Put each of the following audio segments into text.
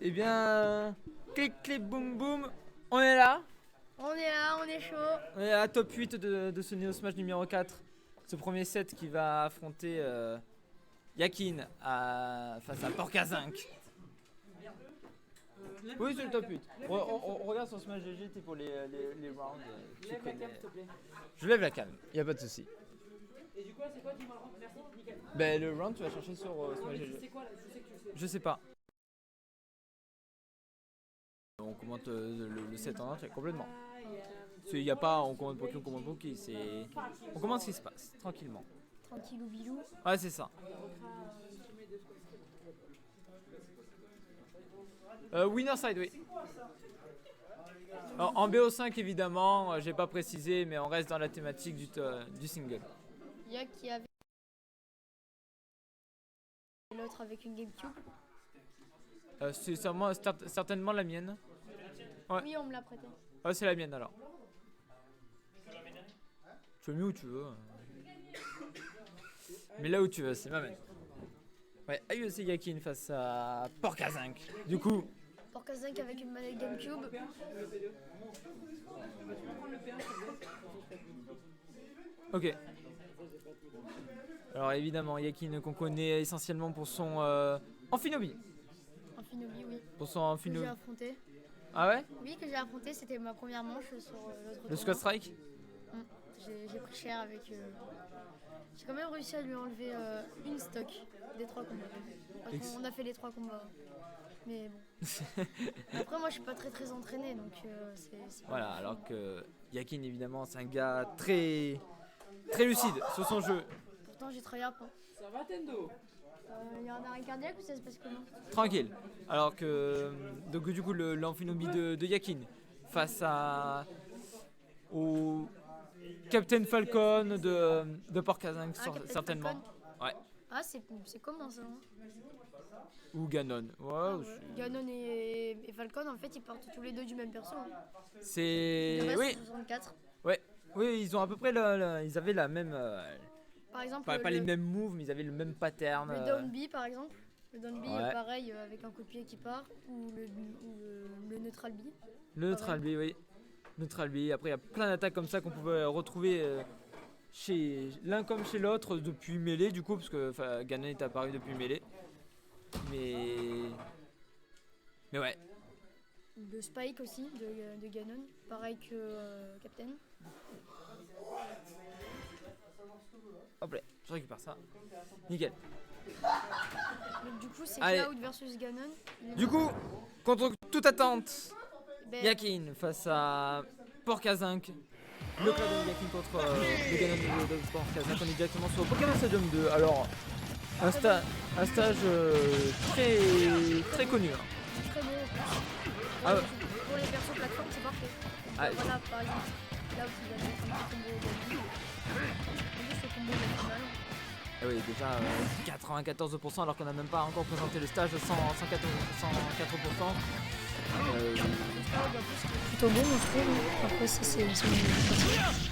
Eh bien, clic clic boum boum, on est là. On est là, on est chaud. On est à la top 8 de ce Neo Smash numéro 4. Ce premier set qui va affronter Yakin face à Porkazink. Oui, c'est le top 8. On regarde sur Smash GG pour les rounds. Je lève la cam, y a pas de souci. Et du coup, c'est quoi? Dis-moi le rank, merci, nickel. Ben, le round, tu vas chercher sur Smash GG. C'est quoi là? Je sais que tu le sais. Je sais pas. On commente le set en entier complètement. Il y a pas on commande pour qui, on commande pour qui. On commande ce qui se passe tranquillement. Tranquillou bilou. Ouais, c'est ça. Winner side, oui. Alors, en BO5 évidemment, j'ai pas précisé, mais on reste dans la thématique du single. Il y a qui avait l'autre avec une GameCube. C'est certainement la mienne. Ouais. Oui, on me l'a prêté. Ah, c'est la mienne alors. Tu veux mieux où tu veux. Mais là où tu veux, c'est ma mienne. Ouais, AUC Yakin face à Porkazink. Du coup, Porkazink avec une manette GameCube. ok. Alors évidemment, Yakin qu'on connaît essentiellement pour son Amphinobi. Amphinobi, oui. Pour son Que j'ai Amphinobi. affronté. Ah ouais? Oui, que j'ai affronté, c'était ma première manche sur l'autre. Le Scott Strike? J'ai pris cher avec. J'ai quand même réussi à lui enlever une stock des 3 combats. On a fait les 3 combats. Mais bon. Après, moi je suis pas très entraîné donc c'est Voilà, alors que Yakin évidemment c'est un gars très lucide sur son jeu. Pourtant j'ai tryhard pas. Ça va, Tendo? Il y a un arrêt cardiaque ou ça se passe comment? Tranquille. Alors que donc du coup l'Amphinobi de Yakin face au Captain Falcon de Porkazink Captain certainement. Falcon. Ouais. Ah c'est comment ça hein? Ou Ganon. Ouais. Ganon et Falcon en fait ils partent tous les deux du même perso. Hein. C'est Il reste oui. 64. Ouais. Oui, ils ont à peu près ils avaient la même Par exemple pas les mêmes moves, mais ils avaient le même pattern. Le down B par exemple. Le down B Ouais. pareil avec un coup de pied qui part ou le neutral B. Le neutral B, oui. Neutral B. Après, il y a plein d'attaques comme ça qu'on pouvait retrouver chez l'un comme chez l'autre depuis Melee, du coup, parce que Ganon est apparu depuis Melee. Mais ouais. Le spike aussi de Ganon, pareil que Captain. Hop là, je récupère ça. Nickel. Donc, du coup, c'est Allez. Cloud versus Ganon. Du coup, contre toute attente, Ben, Yakin face à Porkazink. Le Cloud de Yakin contre le Ganon de Porkazink. On est directement sur Pokémon Stadium 2. Alors, un stage très connu. Hein. très beau. Ah ouais. Pour les persos plateforme, c'est parfait. Ah, Voilà, par exemple, là où tu vas mettre un petit combo Ganon. Juste ce combo de la finale. Ah oui, déjà 94% alors qu'on n'a même pas encore présenté le stage 104%. Plutôt bon, je trouve. Après, ça, c'est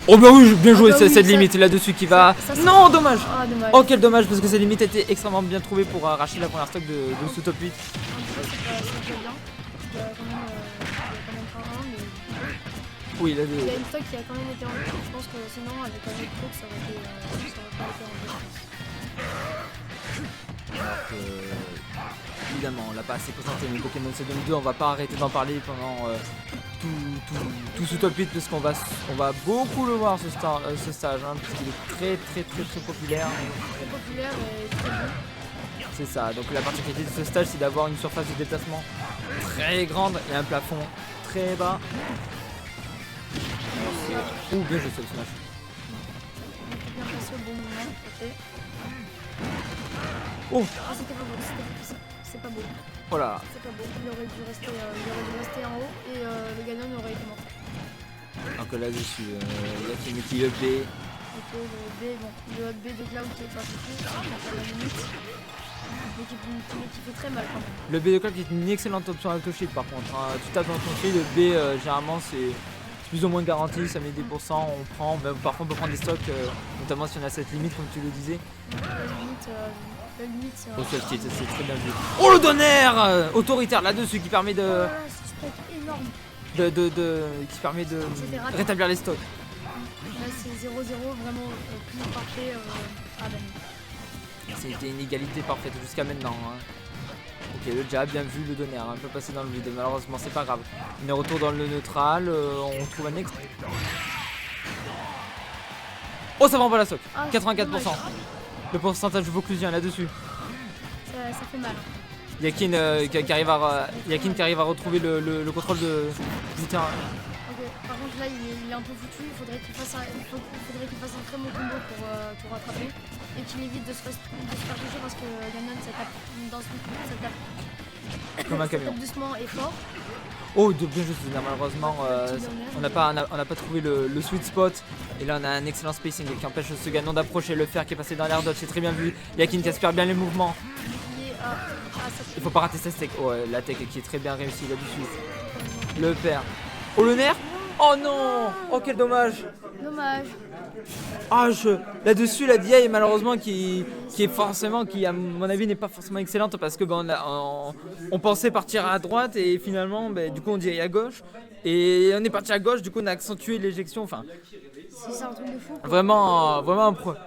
Oh bah oui, bien joué, bah c'est oui, cette ça- limite là-dessus qui va... ça, c'est- Non, dommage. Ah, dommage. Oh quel dommage parce que cette limite était extrêmement bien trouvée pour arracher la première stock de ce top 8. En tout cas, c'est pas bien. Il y a quand même pas un, mais Oui, là, il y a une stock qui a quand même été enlevée. Je pense que sinon, avec un autre truc, ça aurait pas été enlevé. alors que, évidemment, on l'a pas assez présenté, mais Pokémon Stadium 2, on va pas arrêter d'en parler pendant tout ce top 8 parce qu'on va beaucoup le voir ce stage, hein, parce qu'il est très populaire. Très populaire et très bon. C'est ça, donc la particularité de ce stage c'est d'avoir une surface de déplacement très grande et un plafond très bas. Ouh, bien joué, c'est le smash. Bien passé au bon moment, ok. Oh, Ah, c'était pas beau, c'est pas beau. voilà. C'est pas beau. Il aurait dû rester en haut et le Ganon aurait été mort. Donc là-dessus, Yakin qui up B. Ok, le B, bon, le hot B de Cloud qui est pas fou, à la limite. Mais qui fait très mal quand même. Le B de Club qui est une excellente option à shield par contre. Hein. Tu tapes dans ton shield, le B généralement c'est plus ou moins garanti, ça met des pourcents, on prend, même, parfois on peut prendre des stocks, notamment si on a cette limite comme tu le disais. La limite, La limite, c'est Oh, c'est très bien vu. Oh, le donner autoritaire là-dessus qui permet de. Voilà, ce spec énorme. Qui permet de C'était raté. rétablir les stocks. Là, c'est 0-0, vraiment plus parfait. Ah ben. C'était une égalité parfaite jusqu'à maintenant. Hein. Ok, le jab, bien vu, le donner, un peu passé dans le vide. Malheureusement, c'est pas grave. On est retour dans le neutral. On trouve un ex. Oh, ça va en bas la stock. Ah, 84%. dommage. Le pourcentage de Vauclusien là-dessus. Ça fait mal. Yakin qui arrive à retrouver le contrôle du terrain. Ok, par contre là il est un peu foutu, il faudrait qu'il fasse un très bon combo pour rattraper et qu'il évite de se faire toucher parce que Ganon ça tape dans son coup, ça tape, Comme un ça camion. tape doucement et fort. Oh, de bien juste, malheureusement, on n'a pas trouvé le sweet spot. Et là, on a un excellent spacing qui empêche ce Ganon d'approcher. Le fer qui est passé dans l'air dodge, c'est très bien vu. Yakin qui aspire bien les mouvements. Il faut pas rater sa steak. Oh, la tech qui est très bien réussie là-dessus. Le père. Oh, le nerf. Oh non. Oh, quel dommage. Dommage. Ah, là-dessus, la DI malheureusement qui est forcément, qui à mon avis n'est pas forcément excellente parce que on pensait partir à droite et finalement, du coup, on DI à gauche. Et on est parti à gauche, du coup, on a accentué l'éjection. Enfin, C'est un truc de fou. Quoi.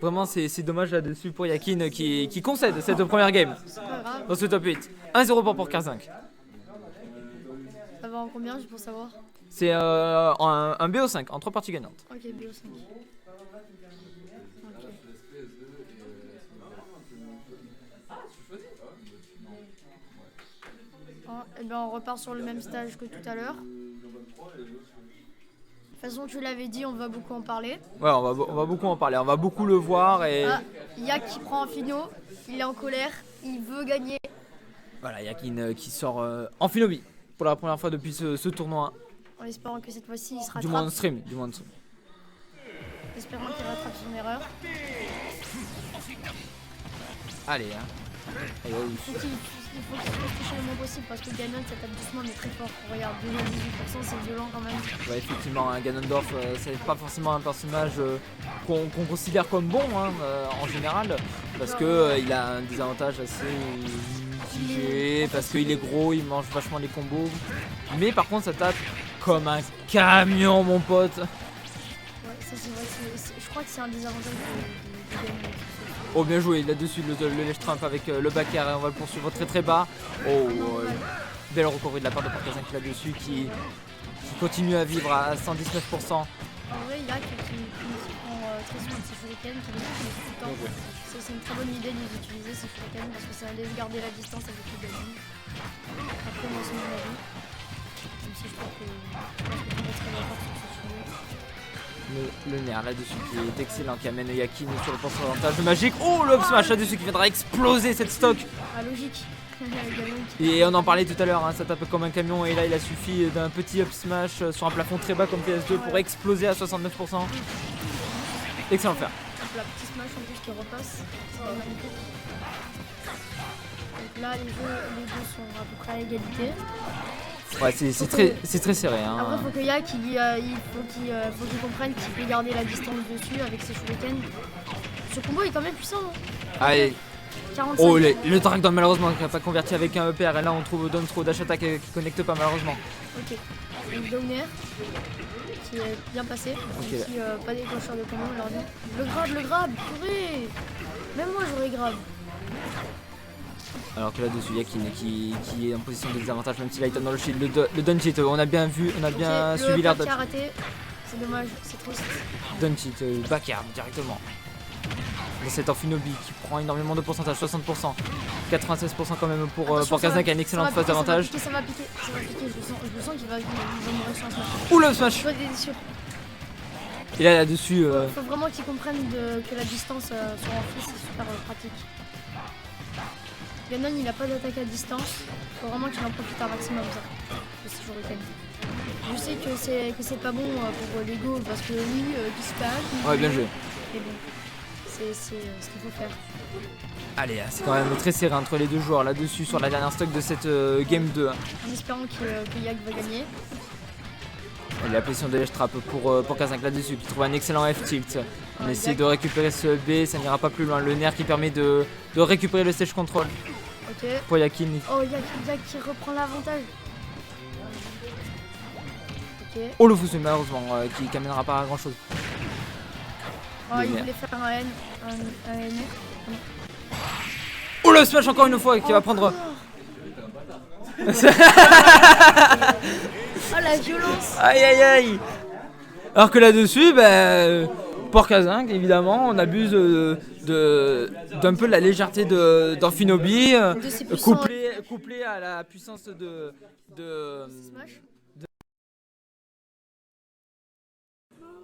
Vraiment, c'est dommage là-dessus pour Yakin qui concède cette première game C'est pas grave. dans ce top 8. 1-0 pour Karzink. Ça va en combien juste pour savoir? C'est un BO5 en 3 parties gagnantes. Ok, BO5. Ok. Et ben on repart sur le même stage que tout à l'heure. De toute façon, tu l'avais dit, on va beaucoup en parler. Ouais, on va beaucoup en parler, on va beaucoup le voir et... Ah, Yak qui prend un finot, il est en colère, il veut gagner. Voilà, Yakin qui sort en Finobi pour la première fois depuis ce tournoi. En espérant que cette fois-ci il se Du moins en rattrape. stream. Espérant qu'il rattrape son erreur. Allez, hein. Il faut qu'il se touche le moins possible parce que Ganon ça tape doucement mais très fort. Regarde, déjà 18%, c'est violent quand même. Ouais, effectivement, hein, Ganondorf, c'est pas forcément un personnage qu'on considère comme bon en général, parce que il a un désavantage assez mitigé, parce qu'il est gros, il mange vachement les combos. Mais par contre, ça tape comme un camion, mon pote. Ouais, ça c'est vrai, je crois que c'est un désavantage de Ganon. Oh, bien joué là-dessus, le ledge trump avec le back air, et on va le poursuivre très très bas. Oh, belle recovery de la part de Parkazink là-dessus qui continue à vivre à 119%. En vrai, Yak qui prend très soin de ses shurikens, qui les utilise tout le temps. C'est une très bonne idée de les utiliser ces shurikens parce que ça laisse garder la distance avec le Ganon. Après, moi c'est mon avis. Même si je crois que tout le monde serait d'accord sur ce sujet. Le nerf là-dessus qui est excellent, qui amène Yakin sur le pourcentage magique. Oh, le up smash là-dessus qui viendra exploser cette stock. Ah, logique. Et on en parlait tout à l'heure, hein, ça tape comme un camion et là il a suffi d'un petit up smash sur un plafond très bas comme PS2 pour exploser à 69%. Excellent faire. La petite smash en plus qui repasse, c'est magnifique. Donc là les deux sont à peu près à égalité. Ouais, c'est très serré. Hein. Après faut que Yak faut qu'il comprenne qu'il peut garder la distance dessus avec ses shurikens. Ce combo est quand même puissant. Hein. Allez. 45. Oh, le Dragdown malheureusement qui n'a pas converti avec un EPR et là on trouve Down Throw Dash Attack qui connecte pas malheureusement. Ok. Donc Downer qui est bien passé. Ok. Qui, pas déclencheur de combo aujourd'hui. Le grab, purée. Même moi j'aurais grave. Alors que là-dessus, Yakin qui est en position de désavantage, même s'il a été dans le shield. Le Dun Cheat, on a bien vu, on a bien suivi l'air de. Le raté, c'est dommage, c'est triste. Dun Cheat, backyard directement. Dans cet Orphinobi qui prend énormément de pourcentage, 60%, 96% quand même pour Kazan qui a une excellente phase d'avantage. Ça va piquer, je le sens qu'il va mourir sur un smash. Ouh, le smash! Je suis sûr. Et là, là-dessus. Il faut vraiment qu'ils comprennent que la distance sur un fils c'est super pratique. Ganon il a pas d'attaque à distance, il faut vraiment qu'il en profite un maximum ça, de ces shurikens. Je sais que c'est pas bon pour l'ego parce que oui, qui se passe. Ouais, bien joué. Mais bon, c'est ce qu'il faut faire. Allez, c'est quand même très serré entre les deux joueurs là-dessus sur la dernière stock de cette Game 2. En espérant que Yak va gagner. Et la pression de l'Estrap pour Kazank là-dessus qui trouve un excellent F-tilt. On essaie de récupérer ce B, ça n'ira pas plus loin. Le nerf qui permet de récupérer le stage control Ok. pour Yakin. Oh, Yak qui reprend l'avantage. Ok. Oh le Fusu malheureusement qui amènera pas à grand chose. Oh, Le il nerf. voulait faire un N. Oh le smash encore une fois qui va prendre. Oh la violence. Aïe aïe aïe. Alors que là-dessus, pour Kazank évidemment, on abuse d'un peu de la légèreté d'Amphinobi, De ses puissants couplé à la puissance de smash.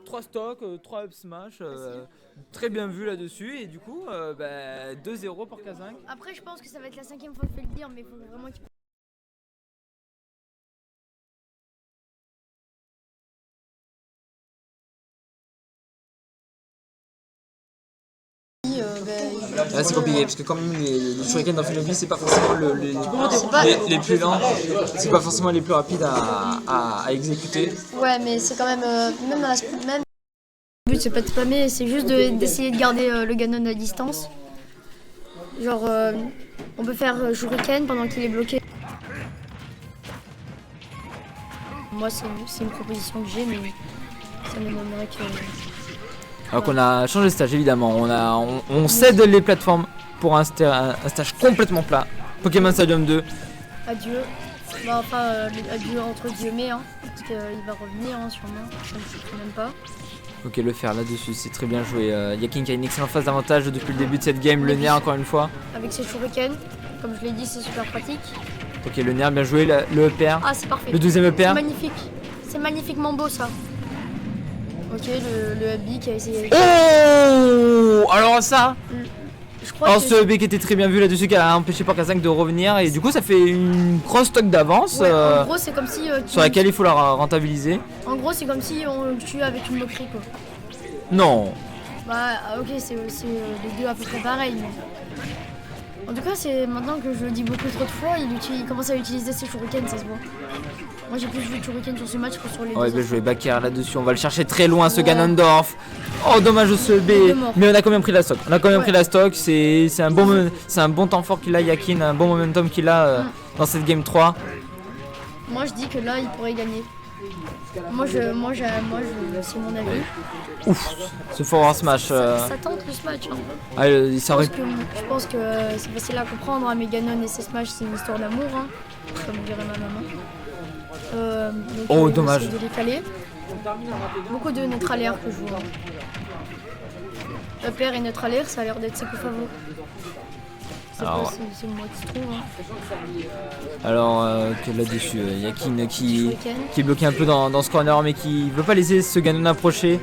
3 stocks, 3 up smash, très bien vu là-dessus et du coup 2-0 pour Kazank. Après, je pense que ça va être la 5e fois que je fais le dire, mais il faut vraiment qu'il. Là c'est compliqué parce que quand même les shurikens d'Amphinobi c'est pas forcément les plus lents, c'est pas forcément les plus rapides à exécuter. Ouais, mais c'est quand même. Même dans la même. Le but, c'est pas de spammer, c'est juste d'essayer de garder le Ganon à distance. Genre, on peut faire Shuriken pendant qu'il est bloqué. Moi, c'est une proposition que j'ai, mais ça m'étonnerait que. Alors qu'on a changé de stage évidemment, on cède les plateformes pour un stage complètement plat. Pokémon Stadium 2. Adieu. Bah, enfin, adieu entre guillemets, hein, parce qu'il va revenir hein, sûrement, je ne sais même pas. Ok, le faire là-dessus, c'est très bien joué. Yakin qui a une excellente phase d'avantage depuis le début de cette game, le nerf encore une fois. Avec ses Shuriken, comme je l'ai dit, c'est super pratique. Ok, le nerf bien joué, le EPR. Ah, c'est parfait. Le deuxième C'est EPR. magnifique. C'est magnifiquement beau ça. Ok, le Hubby qui a essayé. Oh, alors ça, Je crois alors que ce B qui était très bien vu là-dessus qui a empêché Kazank de revenir et du coup ça fait une grosse stock d'avance ouais, en gros, c'est comme si. sur laquelle il faut la rentabiliser. En gros, c'est comme si on le tue avec une moquerie quoi. Non. Bah, ok, c'est les deux à peu près pareil, mais. En tout cas, c'est maintenant que je le dis beaucoup trop de fois, il commence à utiliser ses shurikens, ça se voit. Moi, j'ai plus vu de shurikens sur ce match que sur les Ouais, deux bien autres. joué Bakir là-dessus, on va le chercher très loin ce Ouais. Ganondorf. Oh dommage ce B, Il est mort. mais on a quand même pris la stock. On a quand même Ouais. pris la stock, c'est un bon temps fort qu'il a Yakin, un bon momentum qu'il a dans cette game 3. Moi, je dis que là, il pourrait gagner. Moi, c'est mon avis. Ouf, ce forward smash. Ça tente le smash. Hein. Ah, ça aurait Je pense que c'est facile à comprendre, hein, mais Ganon et ses smash, c'est une histoire d'amour, hein, comme dirait ma maman. Donc, Oh, on va dommage. essayer de les caler. Beaucoup de neutral air que je vois. Le père et neutral air, ça a l'air d'être ses coups favoris. C'est Alors- quoi, c'est moi qui se trouve. Hein. Alors que là-dessus, Yakin qui Shuriken. est bloqué un peu dans ce corner mais qui veut pas laisser ce Ganon approcher.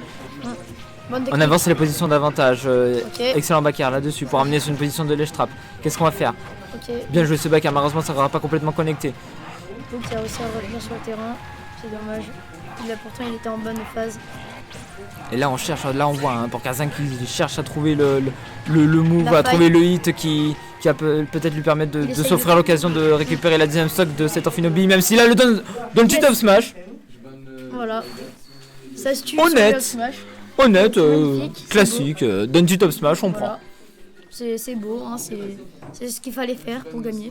Bonne On technique. avance les positions d'avantage. Ok. Excellent Bakar là-dessus pour amener sur une position de ledge trap. Qu'est-ce qu'on va faire? Ok. Bien joué ce Bakar, malheureusement ça ne sera pas complètement connecté. Donc il a réussi à revenir sur le terrain. C'est dommage. Pourtant, il était en bonne phase. Et là on cherche, là on voit pour Kazank qui cherche à trouver le move, La à faille. trouver le hit qui peut-être lui permettre Il de essaye s'offrir l'occasion de récupérer la deuxième stock de cet Amphinobi, même si là le donne dans le titre of smash. Voilà. Ça se tue Honnête. sur le smash. Honnête, Magnifique, c'est classique, donne du top smash, on prend. Voilà. C'est beau, hein, c'est ce qu'il fallait faire pour gagner.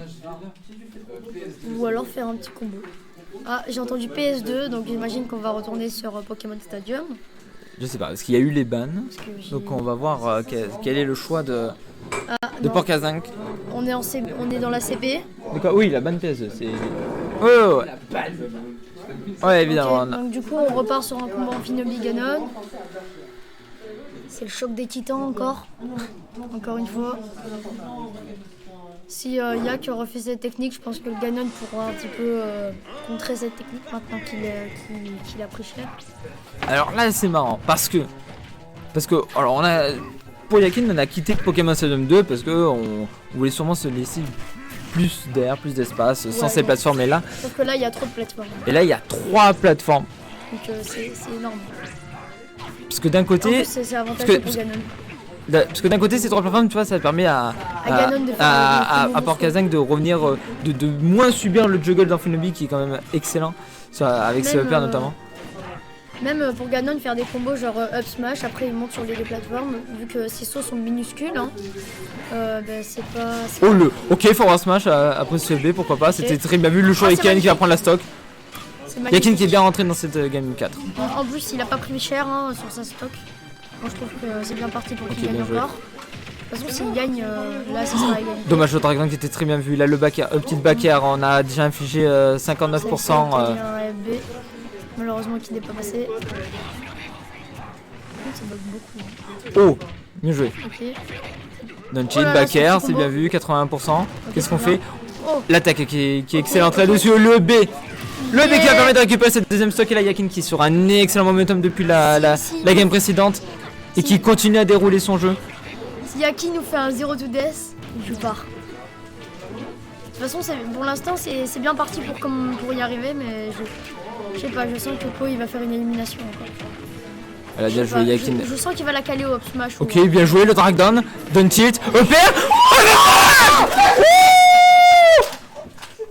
Ou alors faire un petit combo. Ah, j'ai entendu PS2, donc j'imagine qu'on va retourner sur Pokémon Stadium. Je sais pas, parce qu'il y a eu les bans, Parce que j'ai- donc on va voir quel est le choix de non, Port Kazank. on est dans la CP. De quoi? Oui, la ban PS2, c'est... Ouais. Ouais, évidemment. Ok, donc du coup, on repart sur un combat Amphinobi Ganon. C'est le choc des titans encore. Encore une fois. Si Yak refait cette technique, je pense que le Ganon pourra un petit peu contrer cette technique maintenant qu'il a pris cher. Alors là, c'est marrant, parce que alors on a... Pour Yakin, on a quitté Pokémon Stadium 2 parce que on voulait sûrement se laisser plus d'air, plus d'espace sans Ouais, ces bon. plateformes là. Sauf que là, il y a trop de plateformes. Et là, il y a 3 plateformes. Donc c'est énorme. Parce que d'un En côté, plus, c'est avantageux parce pour Ganon. parce que d'un côté, ces 3 plateformes, tu vois, ça permet à Ganon de faire à le Port Kazank de revenir, de moins subir le juggle d'Amphinobi qui est quand même excellent avec ce Même, père notamment. Même pour Ganon, faire des combos genre up smash, après il monte sur les deux plateformes, vu que ses sauts sont minuscules, hein, c'est pas... Oh le. Ok, forward smash après ce FB, pourquoi pas. C'était très bien vu. Le Shuriken qui va prendre la stock. c'est Yakin magnifique. qui est bien rentré dans cette game 4. En plus, il a pas pris cher hein, sur sa stock. Moi, je trouve que c'est bien parti pour qu'il Ok, gagne bien joué. encore. De toute façon, s'il gagne, là, ça sera gagné. Dommage le Dragon qui était très bien vu. Là, le back air, petite back air, on a déjà infligé 59%. Il y a un FB, malheureusement, qui n'est pas passé. Par contre, ça bug beaucoup. Oh, bien joué. Ok. Don't Oh cheat, là là, back ce air, petit c'est combo. bien vu, 81%. Qu'est-ce qu'on très bien. fait? Oh, L'attaque qui est excellente là-dessus. Le B. Le B qui va permettre de récupérer cette deuxième stock et la Yakin qui est sur un excellent momentum depuis la game précédente et qui continue à dérouler son jeu. si Yaki nous fait un 0 to death, je pars. De toute façon, pour l'instant, c'est bien parti pour y arriver, mais je sais pas, je sens que Po il va faire une élimination encore. Elle a bien Je sais joué pas, Yakin. je sens qu'il va la caler au up smash. ou- Ok, bien joué le drag down. Don't tilt. Opère.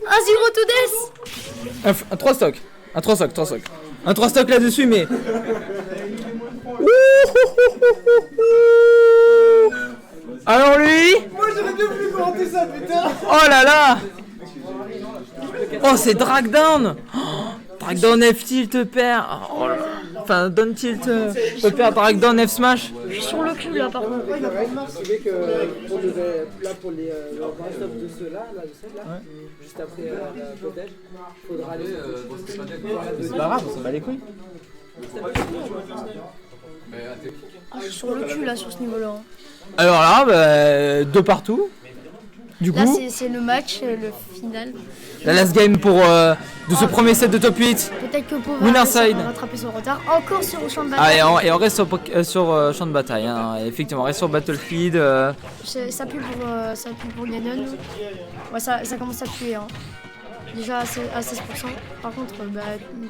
Un 0 to death. Un 3 stock. Un 3 stock, 3 stock. Un 3 stock là-dessus, mais. Alors lui. Moi j'aurais bien voulu commenter ça, putain. Oh là là. Oh, c'est drag down. Oh, drag down F tilt perd. Oh là là. Enfin, down tilt perd drag down F smash. Je suis sur le cul là, par contre. C'est vrai que on devait, là pour les stop de ceux-là, de celle-là, juste après la protège, il faudra aller. C'est pas grave, on s'en bat les couilles. Ah, je suis sur le cul là, sur ce niveau-là. hein. Alors là, bah, deux partout. Du Là, coup, c'est le match, le final. la last game pour de ce premier set de top 8. Peut-être que Po va Winner réussir side. à rattraper son retard. Encore sur le champ de Ah, bataille. et on reste sur champ de bataille. Hein. Effectivement, on reste sur Battlefield. Ça pue pour Ganon. Ouais, ça commence à puer. Hein. Déjà à 16%. Par contre,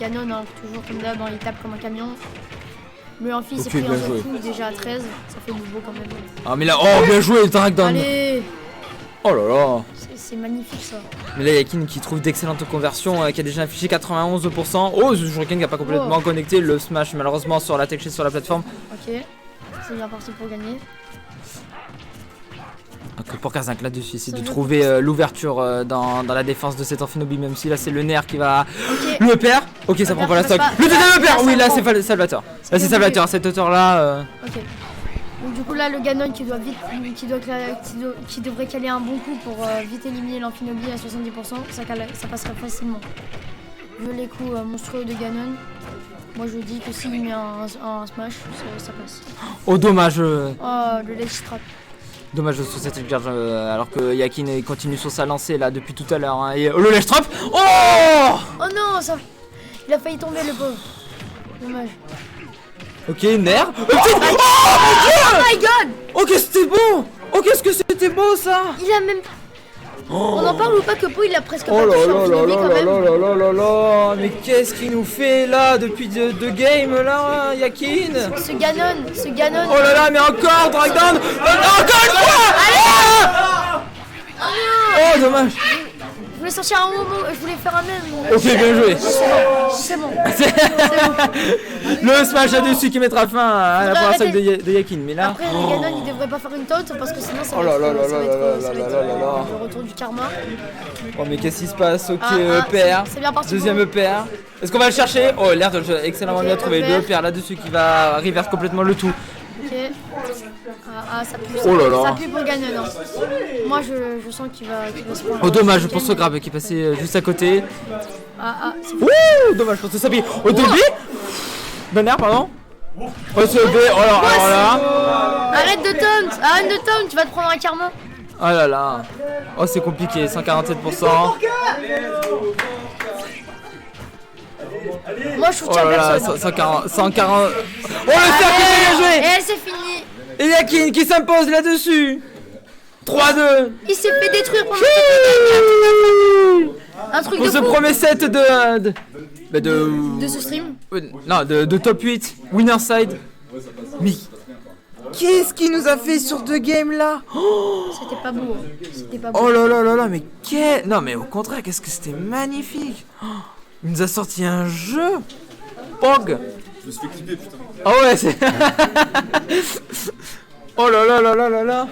Ganon, hein, toujours comme d'hab, hein, il tape comme un camion. Le amphi s'est Ok, pris bien un joué. coup déjà à 13. Ça fait nouveau quand même. Ah, mais là, oh, bien joué, le drag down. Allez, Oh là là. c'est magnifique ça. Mais là, Yakin qui trouve d'excellentes conversions, qui a déjà affiché 91%. Oh, ce Shuriken qui n'a pas complètement connecté. Le smash, malheureusement, sur la tech sur la plateforme. Ok, c'est bien parti pour gagner. Donc pour Kazakh là-dessus, c'est Ça de veut- trouver l'ouverture dans la défense de cet Amphinobi, même si là c'est le nerf qui va. Ok. Le père. Ok, ça prend pas la passe stock. pas. Le deuxième Là, père. là, Oui, ça là prend. c'est Salvatore. Là c'est obligé. Salvatore. À cette hauteur là. Ok. Donc du coup là le Ganon qui devrait caler un bon coup pour vite éliminer l'Amphinobi à 70%, ça passerait facilement. Vu les coups monstrueux de Ganon, moi je dis que s'il met un smash, ça passe. Oh, dommage. Oh le ledge trap. Dommage sur cette charge alors que Yakin continue sur sa lancée là depuis tout à l'heure. Hein, et le ledge trap. Oh. Oh non, il a failli tomber le pauvre. Dommage. Ok, nerf. Oh my god. Oh, qu'est-ce que c'était beau. Oh, qu'est-ce que c'était beau ça. Il a même... On en parle ou pas que Po il a presque Oh pas là touché là là l'Amphinobi là quand là même. là là là là. Mais qu'est-ce qu'il nous fait là depuis deux games là, Yakin. Ce Ganon. Oh là là, mais encore drag down. Encore une fois. Oh, dommage. Je voulais sortir un moment, je voulais faire un même. Ok, bien joué. C'est bon. Le smash là-dessus qui mettra fin à la première stock de Yakin. Mais là. Après, les Ganon, ils devraient pas faire une taunt parce que sinon ça Oh va là là là être, ça va là là être, ça va là être, là là là. le retour du karma. Oh, mais qu'est-ce qui se passe? Ok, Ah, EPR. c'est bien parti Deuxième pour EPR. Est-ce qu'on va le chercher? Oh, l'air de jeu excellemment Ok, bien trouvé. EPR. Le EPR là-dessus qui va reverse complètement le tout. Ok. Ça pue. Oh là là. Ça pue pour Ganon. Hein. Moi, je sens qu'il va se prendre. Oh, dommage un pour ce week-end. grab qui est passé juste à côté. C'est Ouh, dommage pour ce sabi. Oh, 2B. Donner, pardon. Oh, ce B. Oh là, alors là. Arrête de taunt, tu vas te prendre un karma. Oh là là. Oh, c'est compliqué. 147%. Moi, je Oh soutiens là là. personne. 140. Oh, le cercle est bien joué. Et c'est fini. Et Yakin qui s'impose là-dessus. 3-2. Il s'est fait détruire pendant un truc Pour de ce fou. premier set de De ce stream. non, de top 8, winner side. Mais qu'est-ce qu'il nous a fait sur deux games là? C'était pas beau. C'était pas beau. Oh là là là là, mais quel... Non mais au contraire, qu'est-ce que c'était magnifique. Il nous a sorti un jeu. Pog. Je me suis fait clipper, putain. Ah ouais, c'est. Oh là là là là là là.